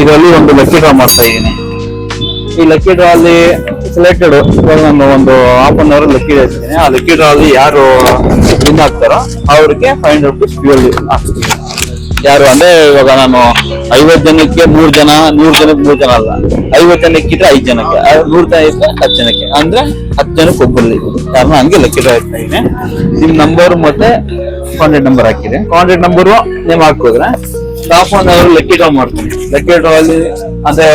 ಇದರಲ್ಲಿ ಒಂದು lucky draw ಮಾಡ್ತಾ ಇದ್ದೀನಿ. ಈ ಲಕ್ಕಿ ಡ್ರಾ ಅಲ್ಲಿ ಸೆಲೆಕ್ಟೆಡ್ ಇವಾಗ ನಾನು ಒಂದು half an hour lucky draw ಇರ್ತೀನಿ. ಆ ಲಕ್ಕಿ ಡ್ರಾ ಅಲ್ಲಿ ಯಾರು ವಿನ್ ಆಗ್ತಾರೋ ಅವ್ರಿಗೆ 500 ರೂಪೀಸ್ ಫ್ಯೂಯಲ್ ಹಾಕ್ತೀನಿ. ಯಾರು ಅಂದ್ರೆ ಇವಾಗ ನಾನು 50 ಜನಕ್ಕೆ 3 ಜನ, 100 ಜನಕ್ಕೆ 3 ಜನ ಅಲ್ಲ, 50 ಜನಕ್ಕೆ ಇದ್ರೆ 5 ಜನಕ್ಕೆ, 100 ಜನ ಇದ್ರೆ 10 ಜನಕ್ಕೆ, ಅಂದ್ರೆ 10 ಜನಕ್ಕೆ ಒಬ್ಬರಲ್ಲಿ ಯಾರನ್ನ ಹಂಗೆ ಲಕ್ಕಿ ಡ್ರಾ ಇರ್ತಾ ಇದ್ದೀನಿ. ನಿಮ್ ನಂಬರ್ ಮತ್ತೆ ಕಾಂಟ್ಯಾಕ್ಟ್ ನಂಬರ್ ಹಾಕಿದೆ. ಕಾಂಟ್ಯಾಕ್ಟ್ ನಂಬರು ನೇಮ್ ಹಾಕಿದ್ರೆ half an hour lucky draw ಮಾಡ್ತೀನಿ. ಲಕ್ಕಿ ಡ್ರಾ ಅಲ್ಲಿ ಅಂದ್ರೆ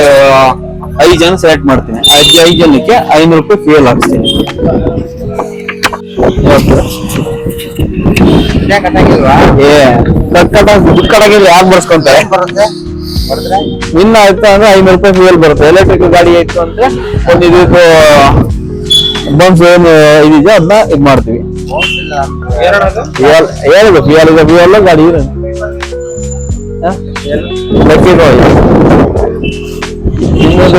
5 ಜನ ಸೆಲೆಕ್ಟ್ ಮಾಡ್ತೀನಿ. 5 ಜನಕ್ಕೆ 500 ರೂಪಾಯಿ ಫ್ಯೂಯಲ್ ಹಾಕ್ತೀನಿ. ದುಡ್ಡು ಕಟ್ಟಾಗಿಲ್ಲ ಯಾರು ಬರ್ಸ್ಕೊಂತಾರೆ. ಇನ್ನ ಆಯ್ತು ಅಂದ್ರೆ 500 ರೂಪಾಯಿ ಫ್ಯೂಯಲ್ ಬರುತ್ತೆ. ಎಲೆಕ್ಟ್ರಿಕ್ ಗಾಡಿ ಆಯ್ತು ಅಂದ್ರೆ ಒಂದು ಇದಕ್ಕೆ ಬಂಪ್ಸ್ ಏನು ಇದೆಯೋ ಅದನ್ನ ಇದ್ ಮಾಡ್ತೀವಿ. ಹೇಳಿದ್ರು ಫ್ಯೂಯಲ್ ಗಾಡಿ ಲಕ್ಕಿ ಡ್ರಾ ಇನ್ನೊಂದು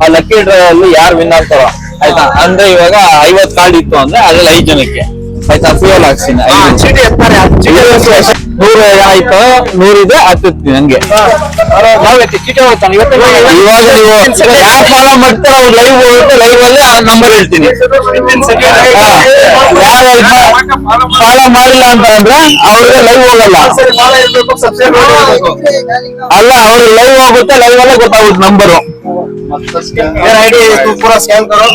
ಆ ಲಕ್ಕಿ ಡ್ರಾ ಅಲ್ಲಿ ಯಾರು ವಿನ್ ಆಗ್ತಾರೋ ಆಯ್ತಾ, ಅಂದ್ರೆ ಇವಾಗ 50 ಕಾರ್ಡ್ ಇತ್ತು ಅಂದ್ರೆ ಅದ್ರಲ್ಲಿ 5 ಜನಕ್ಕೆ ಆಯ್ತಾ ಫ್ಯೂಯಲ್ ಹಾಕ್ತೀನಿ. 100 ಜನ ಆಯ್ತು, 100 ಇದೆ ಹಾಕ್ತಿರ್ತೀನಿ ಹಂಗೆ. ಇವಾಗ ನೀವು ಯಾರು ಫಾಲೋ ಮಾಡ್ತಾರೋ ಅವ್ರು ಲೈವ್ ಹೋಗುತ್ತೆ, ಲೈವ್ ಅಲ್ಲಿ ಆ ನಂಬರ್ ಹೇಳ್ತೀನಿ. ಯಾರು ಫಾಲೋ ಮಾಡಿಲ್ಲ ಅಂತ ಅಂದ್ರೆ ಅವ್ರಿಗೆ ಲೈವ್ ಹೋಗಲ್ಲ. ಅಲ್ಲ, ಅವ್ರಿಗೆ ಲೈವ್ ಹೋಗುತ್ತೆ, ಲೈವ್ ಅಲ್ಲೇ ಗೊತ್ತಾಗುತ್ತೆ ನಂಬರು. पूरा स्कैन करो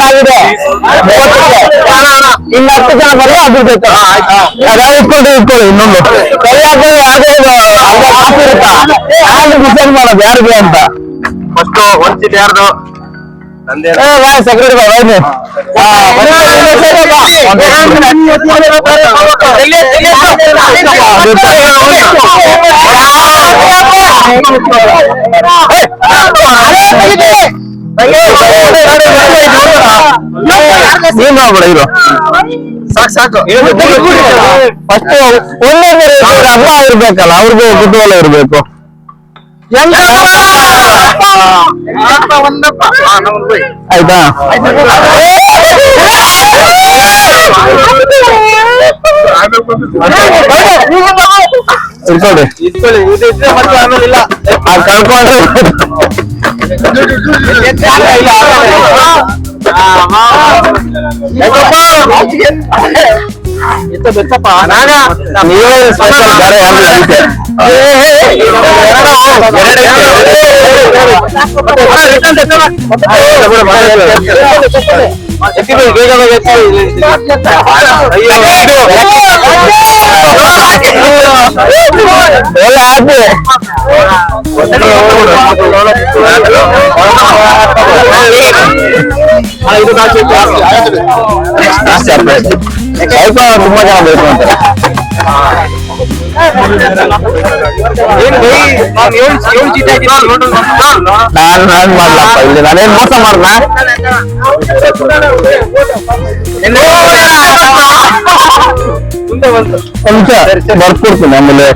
ಆಗಿದೆ. ಇನ್ನು 10 ಜನ ಬರೋ ಅದು ಬೇಕು. ಇಟ್ಕೊಳ್ಳಿ ಇನ್ನೊಂದು ಡಿಸೈಡ್ ಮಾಡೋದು ಯಾರಿಗೆ ಅಂತ. ಫಸ್ಟ್ ಒಂದ್ ಸೀಟ್ ಯಾರ್ದು ಸೆಕ್ರೆಟರಿ ನೀನ್ ನೋಡ್ಬೇಡ ಇದು ಸಾಕು ಫಸ್ಟ್ ಒಳ್ಳೆ ಹಬ್ಬ ಇರ್ಬೇಕಲ್ಲ, ಅವ್ರಿಗೂ ಕುತೂಹಲ ಇರ್ಬೇಕು. ಆಯ್ತಾ ಇಟ್ಕೊಳ್ಳಿ ಆಮೇಲಿಲ್ಲ ಕಳ್ಕೊಂಡ್ರೆ ಬೆಚ್ಚಪ್ಪ ನೀವೇ ಸ್ಪೆಷಲ್ ಬೇರೆ ತುಂಬಾ ಜನ ಬೇಕು ಅಂತ ನಾನ್ ಮಾಡ್ಲಪ್ಪ ಇಲ್ಲಿ ನಾನೇನ್ ಮೋಸ ಮಾಡ್ದ ಬರ್ಕೊಡ್ತೀನಿ ಆಮೇಲೆ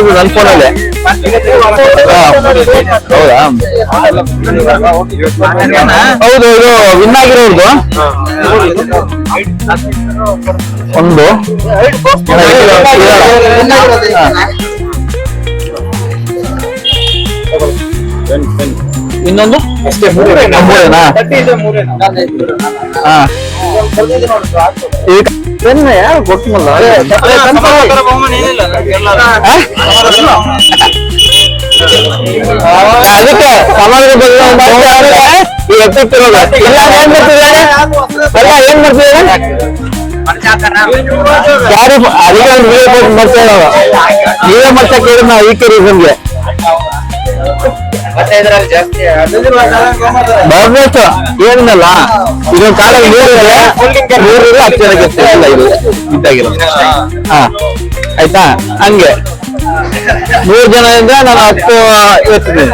ನನ್ನ ಫೋನಲ್ಲೇ ಹೌದಾ ಹೌದು ಇದು ವಿನ್ ಆಗಿರೋದು ಒಂದು ಇನ್ನೊಂದು ಮೂರೇನಾ ಹಾ ಯಾರು ಗೊತ್ತಿಲ್ಲ ಅದಕ್ಕೆ ಸಮಾಜದ ಬಗ್ಗೆ ಏನ್ ಮಾಡ್ತಿದ್ದಾರೆ ಯಾರು ಅದಕ್ಕೆ ನೀವೇ ಮಾಡ್ತಾ ಕೇಳಿ ನಾವು ಈ ರೀಸನ್ಗೆ ಬರ್ಬೇಕು ಏನಲ್ಲ ಇದೊಂದು ಕಾಲ ನೂರಿದ್ರೆ 10 ಜನಕ್ಕೆ ಇಲ್ಲ ಇದು ಇದ್ದಾಗಿಲ್ಲ ಹಾ ಆಯ್ತಾ ಹಂಗೆ 100 ಜನದಿಂದ ನಾನು 10 ಇರ್ತೀನಿ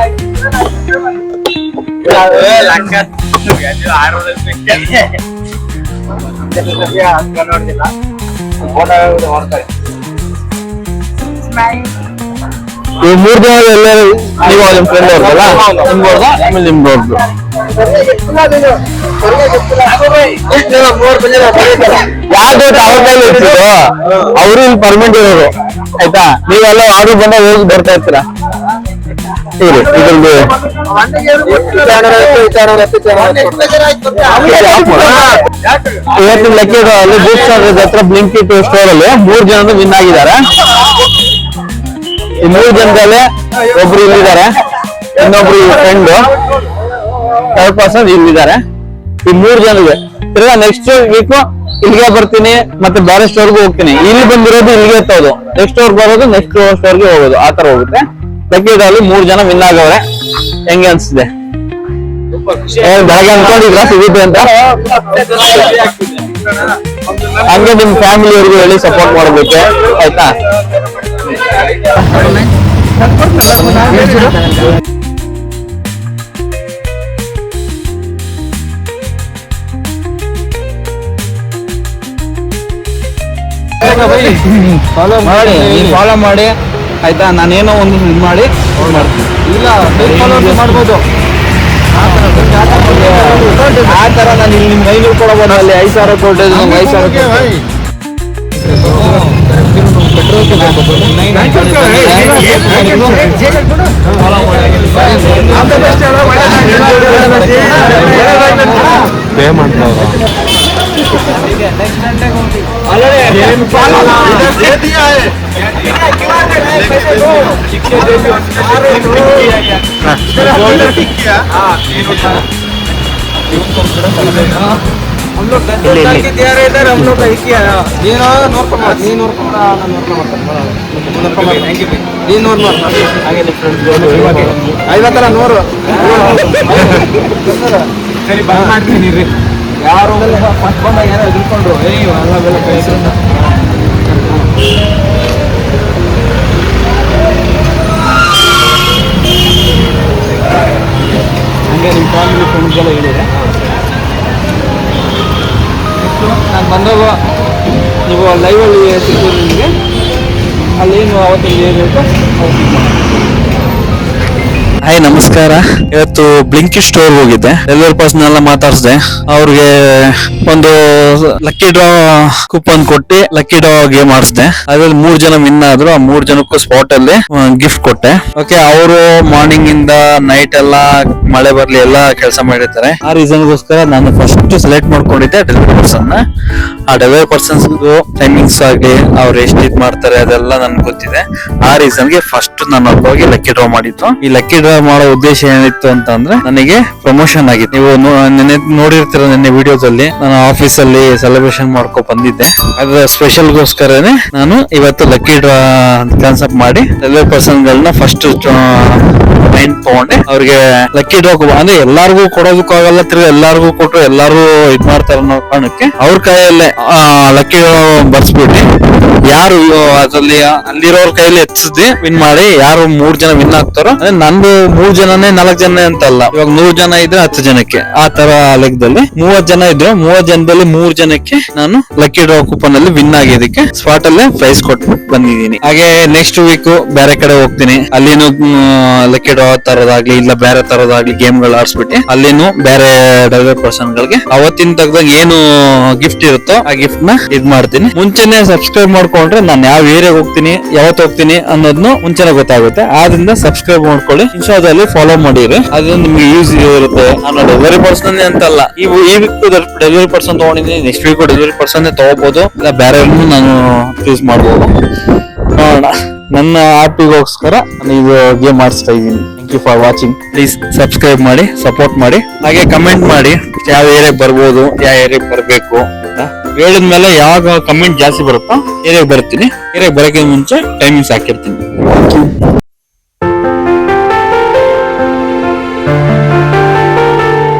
ಈ 3 ಜನ ಎಲ್ಲರೂ ನೀವು ನಿಮ್ ಫ್ರೆಂಡ್ ಅವ್ರಲ್ಲ ನಿಮ್ಗೋರ್ದು ಆಮೇಲೆ ನಿಮ್ಗೋರ್ದು ಯಾವ್ದು ಅವ್ರ ಮೇಲೆ ಇರ್ತಿದ್ರು ಅವರು ಇಲ್ಲಿ ಪರ್ಮನೆಂಟ್ ಇರೋರು ಆಯ್ತಾ ನೀವೆಲ್ಲ ಆರ್ಡರ್ ಬಂದ ಹೋಗಿ ಬರ್ತಾ ಇರ್ತೀರಾ ಇದ್ರದ್ದು ಇವತ್ತಿನ ಲೆಕ್ಕ ಬೂತ್ ಹತ್ರ ಬ್ಲಿಂಕಿಟ್ ಸ್ಟೋರ್ ಅಲ್ಲಿ 3 ಜನ ವಿನ್ ಆಗಿದ್ದಾರೆ ಈ 3 ಜನದಲ್ಲಿ ಒಬ್ರು ಇಲ್ಲಿದ್ದಾರೆ ಇನ್ನೊಬ್ರು ಫ್ರೆಂಡ್ 3% ಇಲ್ಲಿದ್ದಾರೆ ಈ 3 ಜನಗೆ ತಿರ್ಗಾ ನೆಕ್ಸ್ಟ್ ವೀಕ್ ಇಲ್ಲಿಗೆ ಬರ್ತೀನಿ ಮತ್ತೆ ಬೇರೆ ಸ್ಟೋರ್ಗೂ ಹೋಗ್ತೀನಿ ಇಲ್ಲಿ ಬಂದಿರೋದು ಇಲ್ಲಿಗೆ ಎತ್ತೋದು ನೆಕ್ಸ್ಟ್ ಸ್ಟೋರ್ ಬರೋದು ನೆಕ್ಸ್ಟ್ ಸ್ಟೋರ್ಗೆ ಹೋಗೋದು ಆತರ ಹೋಗುತ್ತೆ ಲಕ್ಕಿಡ್ರಾಲಿ 3 ಜನ ವಿನ್ ಆಗವ್ರೆ ಹೆಂಗೆ ಅನ್ಸಿದೆ ಬೆಳಗ್ಗೆ ಅನ್ಕೊಂಡಿದ್ರ ಸಿಗುತ್ತೆ ಅಂತ ಹಂಗೆ ನಿಮ್ ಫ್ಯಾಮಿಲಿ ಅವ್ರಿಗೂ ಹೇಳಿ ಸಪೋರ್ಟ್ ಮಾಡ್ಬೇಕು ಆಯ್ತಾ ಫಾಲೋ ಮಾಡಿ ಆಯ್ತಾ ನಾನೇನೋ ಒಂದು ಇದು ಮಾಡಿ ಇಲ್ಲ ಮಾಡ್ಬೋದು ಆ ತರ ನಾನು ಇಲ್ಲಿ ನಿಮ್ಗೆ 500 ಕೊಡಬಹುದು ಅಲ್ಲಿ 5,000 ಕೊಟ್ಟಿದ್ದು ನಮ್ಗೆ 5,000 हम लोग 10 साल के तैयार है इधर हम लोग का एक ही है ये नॉर्मल आगे डिफरेंट ಐವತ್ತರ 100 ಸರಿ ಬಂದ್ ಮಾಡ್ತೀನಿ ರೀ ಯಾರು ಫಸ್ಟ್ ಬಂದಾಗ ಏನೋ ಎದುರ್ಕೊಂಡ್ರು ಎಲ್ಲ ಕಳಿಸಿ ಹಂಗೆ ನಿಮ್ಮ ಫ್ಯಾಮಿಲಿ ಫ್ರೆಂಡ್ಸ್ ಎಲ್ಲ ಹೇಳಿದೆ ನಾನು ಬಂದಾಗ ನೀವು ಲೈವಲ್ಲಿ ಸಿಗ್ತೀವಿ ನಿಮಗೆ ಅಲ್ಲೇನು ಅವತ್ತಿಗೆ ಏನಿರುತ್ತೋ ಹಾಯ್ ನಮಸ್ಕಾರ ಇವತ್ತು ಬ್ಲಿಂಕಿಟ್ ಸ್ಟೋರ್ ಹೋಗಿದ್ದೆ ಡೆಲಿವರಿ ಪರ್ಸನ್ ಎಲ್ಲ ಮಾತಾಡ್ಸ್ದೆ ಅವ್ರಿಗೆ ಒಂದು ಲಕ್ಕಿ ಡ್ರಾ ಕೂಪನ್ ಕೊಟ್ಟು ಲಕ್ಕಿ ಡ್ರಾ ಗೇಮ್ ಆಡಿಸ್ದೆ ಅದ್ರಲ್ಲಿ 3 ಜನ ವಿನ್ ಆದ್ರು ಆ 3 ಜನಕ್ಕೂ ಸ್ಪಾಟ್ ಅಲ್ಲಿ ಗಿಫ್ಟ್ ಕೊಟ್ಟೆ ಓಕೆ ಅವರು ಮಾರ್ನಿಂಗ್ ಇಂದ ನೈಟ್ ಎಲ್ಲ ಮಳೆ ಬರ್ಲಿ ಎಲ್ಲ ಕೆಲಸ ಮಾಡಿರ್ತಾರೆ ಆ ರೀಸನ್ಗೋಸ್ಕರ ನಾನು ಫಸ್ಟ್ ಸೆಲೆಕ್ಟ್ ಮಾಡ್ಕೊಂಡಿದ್ದೆ ಡೆಲಿವರಿ ಪರ್ಸನ್ ಆ ಡೆಲಿವರಿ ಪರ್ಸನ್ಸ್ ಟೈಮಿಂಗ್ಸ್ ಆಗ್ಲಿ ಅವ್ರು ಎಷ್ಟು ಇದ್ ಮಾಡ್ತಾರೆ ಅದೆಲ್ಲ ನನ್ಗೆ ಗೊತ್ತಿದೆ ಆ ರೀಸನ್ಗೆ ಫಸ್ಟ್ ನಾನು ಹೋಗಿ ಲಕ್ಕಿ ಡ್ರಾ ಮಾಡಿದ್ದು ಈ ಲಕ್ಕಿ ಡ್ರಾ ಮಾಡೋ ಉದ್ದೇಶ ಏನಿತ್ತು ಅಂತ ಅಂದ್ರೆ ನನಗೆ ಪ್ರಮೋಷನ್ ಆಗಿತ್ತು ನೀವು ನೆನ್ನೆ ನೋಡಿರ್ತೀರ ನಿನ್ನೆ ವಿಡಿಯೋಸ್ ಅಲ್ಲಿ ನಾನು ಆಫೀಸ್ ಅಲ್ಲಿ ಸೆಲೆಬ್ರೇಷನ್ ಮಾಡ್ಕೊ ಬಂದಿದ್ದೆ ಅದ್ರ ಸ್ಪೆಷಲ್ಗೋಸ್ಕರನೇ ನಾನು ಇವತ್ತು ಲಕ್ಕಿ ಡ್ರಾ ಕಾನ್ಸೆಪ್ಟ್ ಮಾಡಿ ಡೆಲಿವರಿ ಪರ್ಸನ್ ಗಳನ್ನ ಫಸ್ಟ್ ಮೈಂಡ್ ತಗೊಂಡೆ ಅವ್ರಿಗೆ ಲಕ್ಕಿ ಡ್ರಾ ಅಂದ್ರೆ ಎಲ್ಲಾರ್ಗು ಕೊಡೋದಕ್ಕೂ ಆಗಲ್ಲ, ತಿರ್ಗಿ ಎಲ್ಲಾರ್ಗು ಕೊಟ್ರು ಎಲ್ಲಾರು ಇದ್ ಮಾಡ್ತಾರ ಅನ್ನೋ ಕಾರಣಕ್ಕೆ ಅವ್ರ ಕೈಯಲ್ಲೇ ಲಕ್ಕಿ ಡ್ರಾ ಬರ್ಸ್ಬಿಟ್ಟು ಯಾರು ಅದ್ರಲ್ಲಿ ಅಲ್ಲಿರೋರ್ ಕೈಯಲ್ಲಿ ಎತ್ತಿಸ್ದಿ ವಿನ್ ಮಾಡಿ ಯಾರು 3 ಜನ ವಿನ್ ಆಗ್ತಾರೋ, ಅಂದ್ರೆ ನಂದು 3 ಜನನೇ 4 ಜನ ಅಂತಲ್ಲ, ಇವಾಗ 100 ಜನ ಇದ್ರೆ 10 ಜನಕ್ಕೆ ಆ ತರ ಲೆಕ್ಕದಲ್ಲಿ 30 ಜನ ಇದ್ರೆ 30 ಜನದಲ್ಲಿ 3 ಜನಕ್ಕೆ ನಾನು ಲಕ್ಕಿ ಡ್ರಾ ಕೂಪನ್ ಅಲ್ಲಿ ವಿನ್ ಆಗಿದ್ದಕ್ಕೆ ಸ್ಪಾಟ್ ಅಲ್ಲೇ ಪ್ರೈಸ್ ಕೊಟ್ಟು ಬಂದಿದ್ದೀನಿ. ಹಾಗೆ ನೆಕ್ಸ್ಟ್ ವೀಕ್ ಬೇರೆ ಕಡೆ ಹೋಗ್ತೀನಿ, ಅಲ್ಲಿನೂ ಲಕ್ಕಿ ಡ್ರಾ ತರೋದಾಗ್ಲಿ ಇಲ್ಲ ಬೇರೆ ತರೋದಾಗ್ಲಿ ಗೇಮ್ ಗಳು ಆಡ್ಸ್ಬಿಟ್ಟು ಅಲ್ಲಿನೂ ಬೇರೆ ಡೆಲಿವರಿ ಪರ್ಸನ್ ಗಳಿಗೆ ಅವತ್ತಿನ ತೆಗ್ದಾಗ ಏನು ಗಿಫ್ಟ್ ಇರುತ್ತೋ ಆ ಗಿಫ್ಟ್ ನ ಇದ್ ಮಾಡ್ತೀನಿ. ಮುಂಚೆನೆ ಸಬ್ಸ್ಕ್ರೈಬ್ ಮಾಡ್ಕೊಂಡ್ರೆ ನಾನು ಯಾವ ಏರಿಯಾಗ ಹೋಗ್ತೀನಿ ಯಾವತ್ತು ಹೋಗ್ತೀನಿ ಅನ್ನೋದನ್ನು ಮುಂಚೆನೆ ಗೊತ್ತಾಗುತ್ತೆ. ಆದ್ರಿಂದ ಸಬ್ಸ್ಕ್ರೈಬ್ ಮಾಡ್ಕೊಳ್ಳಿ, ಇನ್ಸ್ಟಾದಲ್ಲಿ ಫಾಲೋ ಮಾಡಿರಿ, ಅದು ನಿಮ್ಗೆ ಯೂಸ್ ಇರುತ್ತೆ. ನಾನು ಡೆಲಿವರಿ ಪರ್ಸನ್ ಅಂತಲ್ಲ, ಈ ವೀಕ್ ಡೆಲಿವರಿ ಪರ್ಸನ್ ತಗೊಂಡಿದ್ದೀನಿ, ನೆಕ್ಸ್ಟ್ ವೀಕ್ ಡೆಲಿವರಿ ಪರ್ಸನ್ ತಗೋಬಹುದು, ಇಲ್ಲ ಬೇರೆ ನಾನು ಚೂಸ್ ಮಾಡ್ಬೋದು. ನೋಡೋಣ. ನನ್ನ ಆಪಿಗೋಸ್ಕರ ನಾನು ಇದು ಗೇಮ್ ಆಡಿಸ್ತಾ ಇದ್ದೀನಿ. Thank you for watching. Please subscribe ಮಾಡಿ, ಸಪೋರ್ಟ್ ಮಾಡಿ, ಹಾಗೆ ಕಮೆಂಟ್ ಮಾಡಿ ಯಾವ ಏರಿಯಾಗ ಬರ್ಬೋದು, ಯಾವ ಏರಿಯಾಗ ಬರ್ಬೇಕು ಅಂತ ಹೇಳಿದ್ಮೇಲೆ ಯಾವಾಗ ಕಮೆಂಟ್ ಜಾಸ್ತಿ ಬರುತ್ತೋ ಏರಿಯಾಗ ಬರ್ತೀನಿ. ಏರಿಯಾಗ ಬರೋಕ್ಕಿಂತ ಮುಂಚೆ ಟೈಮಿಂಗ್ಸ್ ಹಾಕಿರ್ತೀನಿ. Thank you.